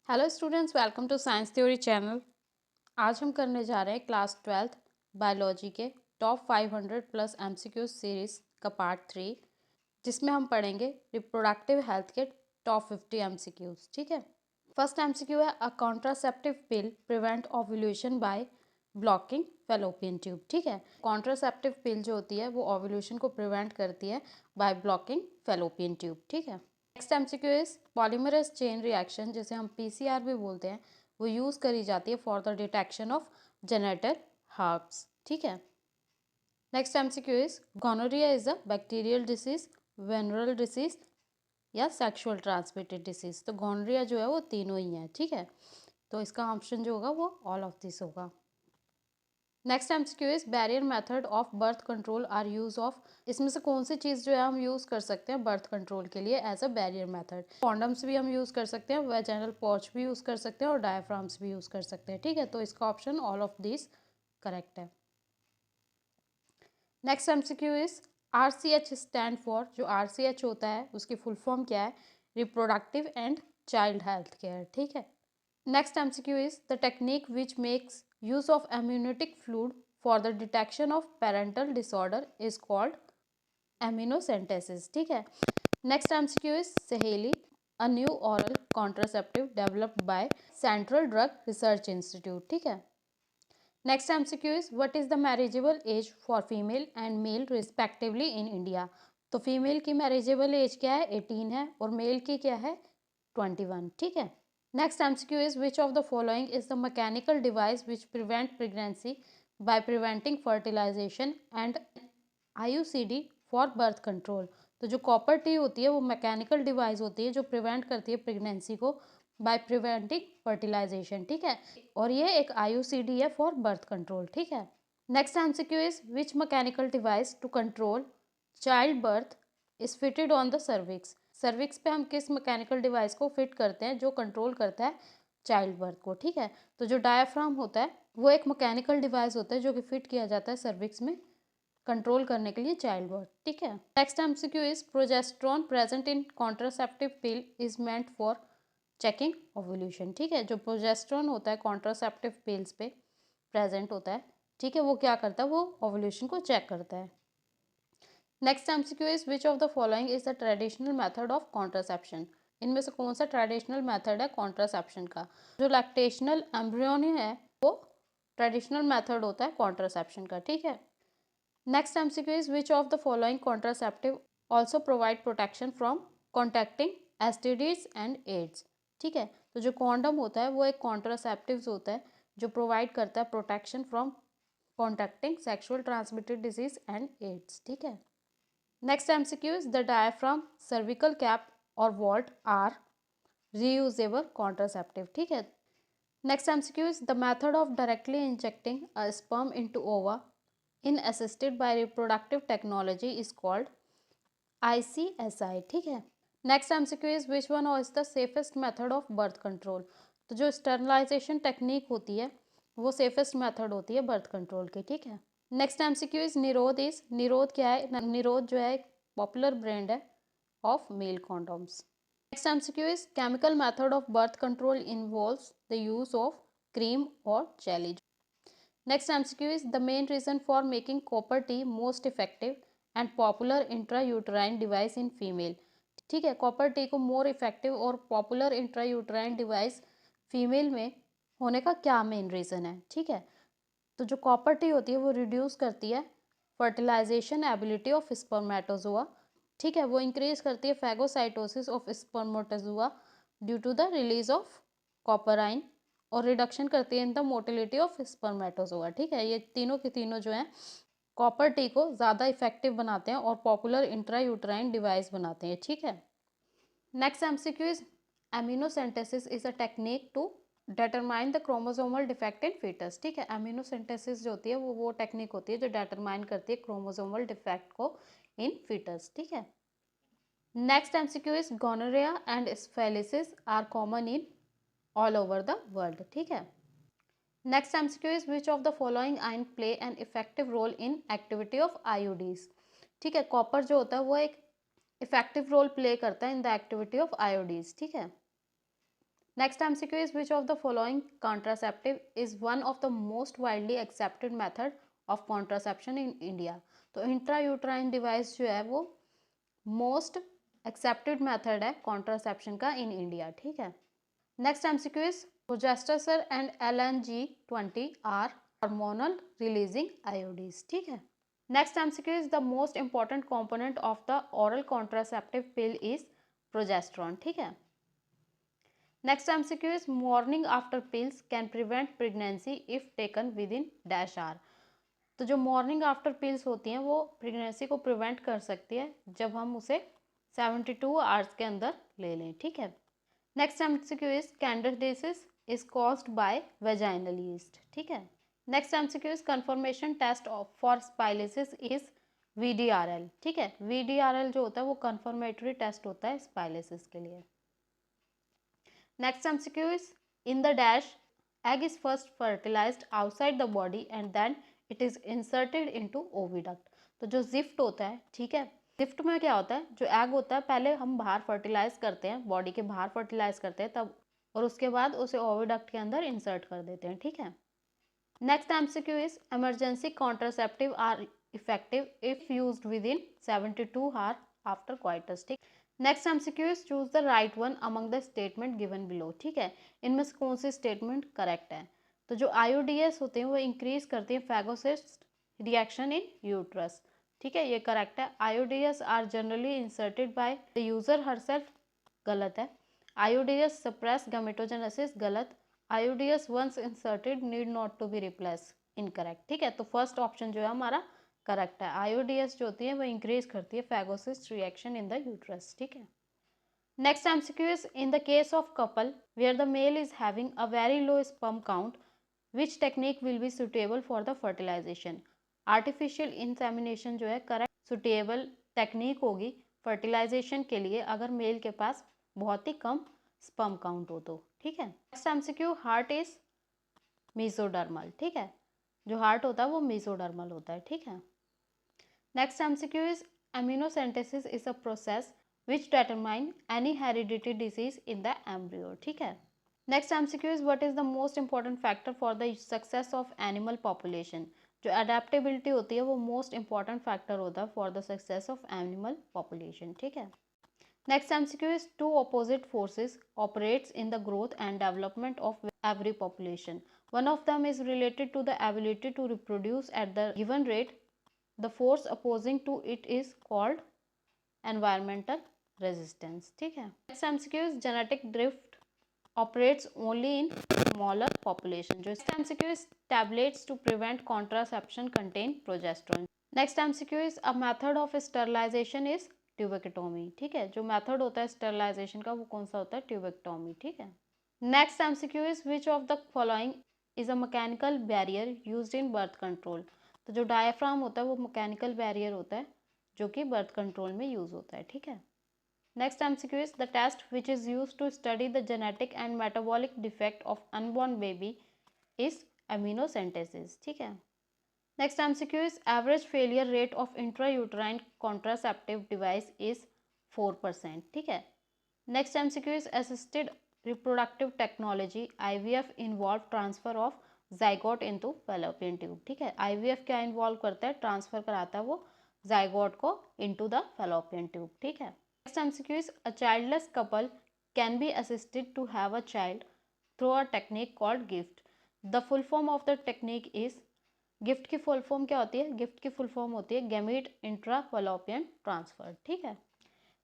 Hello students, welcome to science theory channel. आज हम करने जा रहे हैं क्लास 12th बायोलॉजी के टॉप 500 प्लस एमसीक्यू सीरीज का पार्ट 3, जिसमें हम पढ़ेंगे रिप्रोडक्टिव हेल्थ के टॉप 50 एमसीक्यूज। ठीक है। फर्स्ट एमसीक्यू है, a contraceptive pill prevent ovulation by blocking fallopian tube. ठीक है। कॉन्ट्रासेप्टिव पिल जो होती है वो ओव्यूलेशन को प्रिवेंट करती है बाय ब्लॉकिंग फैलोपियन ट्यूब। ठीक है। Next MCQ is polymerase chain reaction, जिसे हम पीसीआर भी बोलते हैं, वो यूज करी जाती है for the detection of genital herpes. ठीक है। Next MCQ is gonorrhoea is a bacterial disease, venereal disease या सेक्सुअल ट्रांसमिटेड डिसीज। तो गोनोरिया जो है वो तीनों ही है। ठीक है। तो इसका ऑप्शन जो होगा वो ऑल ऑफ दिस होगा। Next MCQ is barrier method of birth control are use of. इसमें से कौन सी चीज़ जो है हम यूज़ कर सकते हैं बर्थ कंट्रोल के लिए as a barrier method. Condoms भी हम यूज़ कर सकते हैं, वेजाइनल पॉच भी यूज़ कर सकते हैं और डायफ्राम्स भी यूज़ कर सकते हैं। ठीक है। तो इसका option all of this correct है। Next MCQ is RCH stand for. जो आरसीएच होता है उसकी फुल फॉर्म क्या है? Reproductive and child health care. ठीक है। Next MCQ is the technique which makes use of amniotic fluid for the detection of parental disorder is called amniocentesis। ठीक है। Next MCQ is Saheli, a new oral contraceptive developed by Central Drug Research Institute। ठीक है। Next MCQ is what is the marriageable age for female and male respectively in India। तो female की marriageable age क्या है? 18 है और mail की क्या है? 21। ठीक है। Next MCQ is which of the following is the mechanical device which prevent pregnancy by preventing fertilization and IUCD for birth control। तो जो कॉपर टी होती है वो मैकेनिकल डिवाइस होती है जो प्रिवेंट करती है प्रेगनेंसी को बाय प्रिवेंटिंग फर्टिलाइजेशन। ठीक है। और ये एक IUCD है फॉर बर्थ कंट्रोल। ठीक है। Next MCQ is which mechanical device to control child birth is fitted on the cervix. Cervix पे हम किस मैकेनिकल डिवाइस को फिट करते हैं जो कंट्रोल करता है चाइल्ड बर्थ को। ठीक है। तो जो डायाफ्राम होता है वो एक मैकेनिकल डिवाइस होता है जो कि फिट किया जाता है सर्विक्स में कंट्रोल करने के लिए चाइल्ड बर्थ। ठीक है। Next MCQ is progesterone present in contraceptive pill is meant for checking ovulation. ठीक है। जो प्रोजेस्ट्रॉन होता है कॉन्ट्रासेप्टिव पिल्स पे प्रेजेंट होता है, ठीक है, वो क्या करता है? वो ओव्यूलेशन को चेक करता है। Next MCQ is which of the following is the traditional method of contraception. इनमें से कौन सा ट्रेडिशनल मेथड है कॉन्ट्रासेप्शन का? जो लैक्टेशनल एम्ब्रियोनी है वो ट्रेडिशनल मेथड होता है कॉन्ट्रासेप्शन का। ठीक है। Next MCQ is which of the following contraceptive also provide protection from contacting STDs and AIDS. ठीक है। तो जो कॉन्डम होता है वो एक कॉन्ट्रासेप्टिव होता है जो प्रोवाइड करता है protection from contacting sexual transmitted disease and AIDS. ठीक है। Next MCQ is the diaphragm, cervical cap और वॉल्ट आर रीयूजेबल कॉन्ट्रासेप्टिव। ठीक है। Next MCQ is the method of directly injecting a sperm into ova in assisted by reproductive technology is called ICSI। ठीक है। Next MCQ is which one is the safest method of birth control. तो जो sterilization technique होती है वो safest method होती है birth control की। ठीक है। नेक्स्ट एमसीक्यू इज निरोध। इज निरोध क्या है? निरोध जो है एक पॉपुलर ब्रांड है of male condoms. Next MCQ is chemical method of birth control involves the use of cream और jelly. Next MCQ is the main reason for making copper tea most effective and popular intrauterine device in female। ठीक है। Copper T को more effective और popular intrauterine device female में होने का क्या main reason है? ठीक है। तो जो कॉपर टी होती है वो रिड्यूस करती है फर्टिलाइजेशन एबिलिटी ऑफ स्पर्मेटोजोआ। ठीक है। वो इंक्रीज करती है phagocytosis of spermatozoa due to the release of copper ion और रिडक्शन करती है in the motility of spermatozoa. ठीक है। ये तीनों के तीनों जो हैं कॉपर टी को ज़्यादा इफेक्टिव बनाते हैं और पॉपुलर इंट्रायूटराइन डिवाइस बनाते हैं। ठीक है। Next MCQ is amniocentesis is a technique to determine the chromosomal defect in foetus. ठीक है। एमिनोसेंटेसिस जो होती है वो टेक्निक होती है जो डिटरमाइन करती है क्रोमोसोमल डिफेक्ट को इन फीटस। ठीक है। Next MCQ is gonorrhoea and syphilis are common in all over the world. ठीक है। Next MCQ is which of the following ion play an effective role in activity of IUDs. ठीक है। Copper जो होता है वो एक इफेक्टिव रोल प्ले करता है in the activity of IUDs. ठीक है। Next MCQ is which of the following contraceptive is one of the most widely accepted method of contraception in India? तो इंट्रायूट्राइन डिवाइस जो है वो मोस्ट एक्सेप्टेड मेथड है contraception का in India, ठीक है। Next MCQ is progestasert and LNG-20 are hormonal releasing IUDs, ठीक है। Next MCQ is the most important component of the oral contraceptive pill is progesterone, ठीक है। Next MCQ is morning after pills can prevent pregnancy if taken within dash hours. तो जो morning after pills होती हैं वो pregnancy को prevent कर सकती है जब हम उसे 72 आवर्स के अंदर ले लें, ठीक है। Next MCQ is candidiasis is caused by vaginal yeast, ठीक है। Next MCQ is confirmation test for syphilis is VDRL, ठीक है। VDRL जो होता है वो कंफर्मेटरी टेस्ट होता है स्पाइलिसिस के लिए। Next MCQ is in the dash egg is first fertilized outside the body and then it is inserted into oviduct। तो जो जिफ्ट होता है, ठीक है, जिफ्ट में क्या होता है, जो एग होता है पहले हम बाहर फर्टिलाइज करते हैं, बॉडी के बाहर फर्टिलाइज करते हैं तब, और उसके बाद उसे ओविडक्ट के अंदर इंसर्ट कर देते हैं, ठीक है। Next MCQ is emergency contraceptive are effective if used with in 72 hour after coitus, ठीक। Next MCQ is choose the right one among the statement given below, ठीक है। इनमें से कौन सी स्टेटमेंट करेक्ट है? तो जो IUDs होते हैं वो इंक्रीज करते हैं फैगोसिस्ट रिएक्शन इन यूट्रस, ठीक है, ये करेक्ट है। IUDs are generally inserted by the user herself, गलत है। IUDs सप्रेस गैमेटोजेनेसिस, गलत। IUDs once inserted need not to be replace, incorrect, ठीक है। तो फर्स्ट ऑप्शन जो है हमारा करेक्ट है। IUDs जो होती है वो इंक्रीज करती है phagocyte reaction in the uterus, ठीक है। Next MCQ is in the case of couple where the male is having a very low sperm count which technique will be suitable for the fertilisation. Artificial insemination जो है correct suitable technique होगी fertilisation के लिए अगर mail के पास बहुत ही कम sperm count हो तो, ठीक है। Next MCQ heart is mesodermal, ठीक है, जो हार्ट होता है वो मीजोडर्मल होता है, ठीक है। Next MCQ is amniocentesis is a process which determine any heredity disease in the embryo, ठीक है। Next MCQ is what is the most important factor for the success of animal population. जो adaptability होती है वो most important factor होता है for the success of animal population, ठीक है। Next MCQ is two opposite forces operates in the growth and development of every population. One of them is related to the ability to reproduce at the given rate. The force opposing to it is called environmental resistance, ठीक है। Next MCQ is genetic drift operates only in smaller population. जो next MCQ is tablets to prevent contraception contain progesterone. Next MCQ is a method of sterilization is tubectomy, ठीक है। जो method होता है sterilisation का वो कौन सा होता है? ट्यूबेक्टोमी, ठीक है। Next MCQ is which of the following is a mechanical barrier used in birth control. तो जो डायफ्राम होता है वो मैकेनिकल बैरियर होता है जो कि बर्थ कंट्रोल में यूज होता है, ठीक है। Next MCQ is the test which is used to study the genetic and metabolic defect of unborn baby is amniocentesis, ठीक है। Next MCQ is average failure rate of intrauterine contraceptive device is 4%, ठीक है। Next MCQ is assisted reproductive technology IVF involve transfer of zygote into fallopian tube, ठीक है। IVF क्या involve करता है? Transfer कराता है वो जाइगोट को इनटू द फैलोपियन ट्यूब, ठीक है। Next MCQ is a childless couple can be assisted to have a child through a technique called GIFT. The full form of the technique is, GIFT की full form क्या होती है? Gift की full form होती है gamete intra fallopian transfer, ठीक है।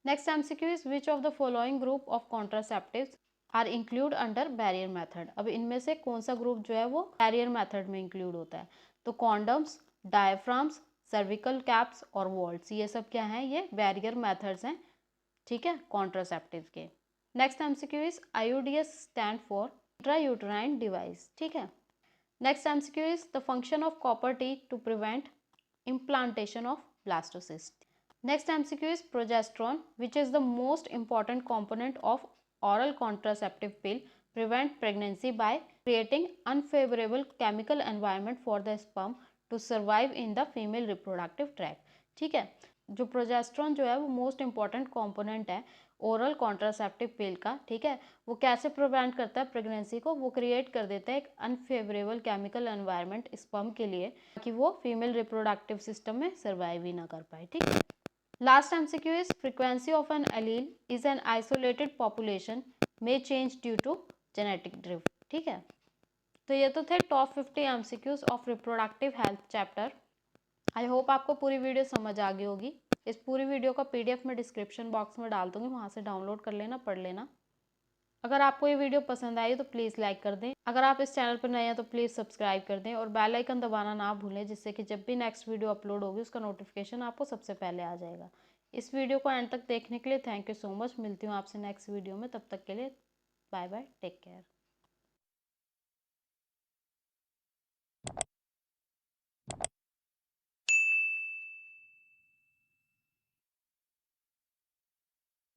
Next MCQ is which of the following group of contraceptives are include under barrier method. अब इनमें से कौन सा ग्रुप जो है वो बैरियर मेथड में इंक्लूड होता है? तो कॉन्डम्स, डायफ्राम्स, सर्विकल कैप्स और वॉल्ट्स, ये सब क्या है? ये बैरियर मेथड्स हैं, ठीक है, कॉन्ट्रासेप्टिव के। Next MCQ is IUDs stand for intrauterine device, ठीक है। Next MCQ is the function of copper T to prevent implantation of blastocyst. Next MCQ is progesterone, which is the most important component of oral contraceptive pill, prevent pregnancy by creating unfavorable chemical environment for the sperm to survive in the female reproductive tract, ठीक है। जो progesterone जो है वो most important component है oral contraceptive पिल का, ठीक है, वो कैसे प्रिवेंट करता है प्रेगनेंसी को, वो क्रिएट कर देता है एक अनफेवरेबल केमिकल एनवायरनमेंट स्पर्म के लिए, ताकि वो फीमेल रिप्रोडक्टिव सिस्टम में सर्वाइव ही ना कर पाए, ठीक है। Last MCQ is frequency of an allele is an isolated population may change due to genetic drift, ठीक है। तो ये तो थे top 50 MCQs of reproductive health chapter. I hope आपको पूरी वीडियो समझ आ गई होगी। इस पूरी वीडियो का पीडीएफ मैं डिस्क्रिप्शन बॉक्स में डाल दूंगी, वहाँ से डाउनलोड कर लेना, पढ़ लेना। अगर आपको ये वीडियो पसंद आई तो प्लीज़ लाइक कर दें। अगर आप इस चैनल पर नए हैं तो प्लीज़ सब्सक्राइब कर दें और बेल आइकन दबाना ना भूलें, जिससे कि जब भी नेक्स्ट वीडियो अपलोड होगी उसका नोटिफिकेशन आपको सबसे पहले आ जाएगा। इस वीडियो को एंड तक देखने के लिए थैंक यू सो मच। मिलती हूँ आपसे नेक्स्ट वीडियो में, तब तक के लिए बाय बाय, टेक केयर।